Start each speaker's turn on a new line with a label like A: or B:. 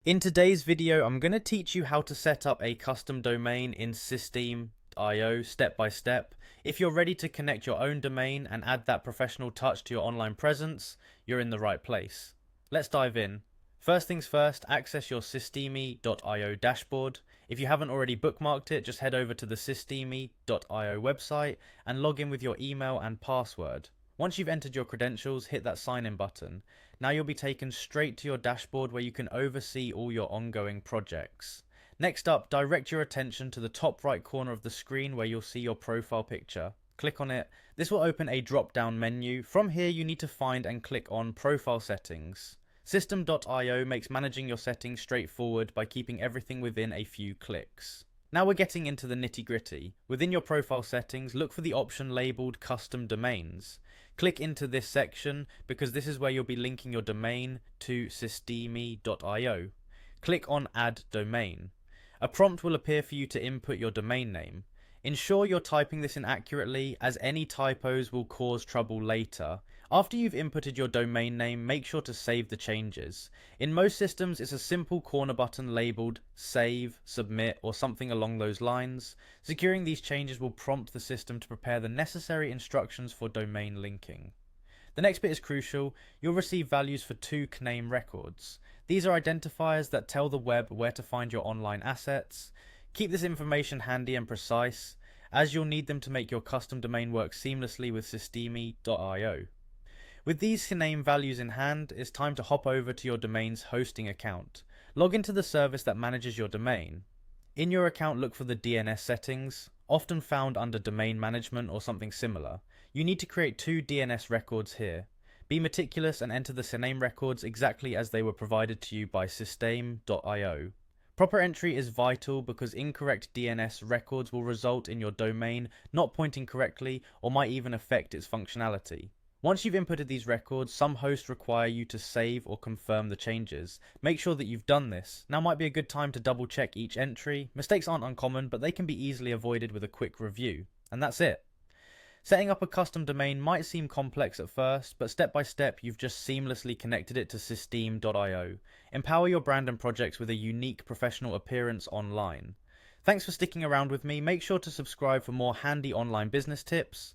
A: In today's video, I'm going to teach you how to set up a custom domain in Systeme.io step by step. If you're ready to connect your own domain and add that professional touch to your online presence, you're in the right place. Let's dive in. First things first, access your Systeme.io dashboard. If you haven't already bookmarked it, just head over to the Systeme.io website and log in with your email and password. Once you've entered your credentials, hit that sign in button. Now you'll be taken straight to your dashboard where you can oversee all your ongoing projects. Next up, direct your attention to the top right corner of the screen where you'll see your profile picture. Click on it. This will open a drop down menu. From here you need to find and click on Profile Settings. Systeme.io makes managing your settings straightforward by keeping everything within a few clicks. Now we're getting into the nitty gritty. Within your profile settings, look for the option labelled Custom Domains. Click into this section because this is where you'll be linking your domain to Systeme.io. Click on Add Domain. A prompt will appear for you to input your domain name. Ensure you're typing this in accurately, as any typos will cause trouble later. After you've inputted your domain name, make sure to save the changes. In most systems, it's a simple corner button labelled Save, Submit, or something along those lines. Securing these changes will prompt the system to prepare the necessary instructions for domain linking. The next bit is crucial. You'll receive values for two CNAME records. These are identifiers that tell the web where to find your online assets. Keep this information handy and precise, as you'll need them to make your custom domain work seamlessly with Systeme.io. With these CNAME values in hand, it's time to hop over to your domain's hosting account. Log into the service that manages your domain. In your account, look for the DNS settings, often found under domain management or something similar. You need to create two DNS records here. Be meticulous and enter the CNAME records exactly as they were provided to you by Systeme.io. Proper entry is vital because incorrect DNS records will result in your domain not pointing correctly or might even affect its functionality. Once you've inputted these records, some hosts require you to save or confirm the changes. Make sure that you've done this. Now might be a good time to double check each entry. Mistakes aren't uncommon, but they can be easily avoided with a quick review. And that's it. Setting up a custom domain might seem complex at first, but step by step you've just seamlessly connected it to Systeme.io. Empower your brand and projects with a unique professional appearance online. Thanks for sticking around with me. Make sure to subscribe for more handy online business tips.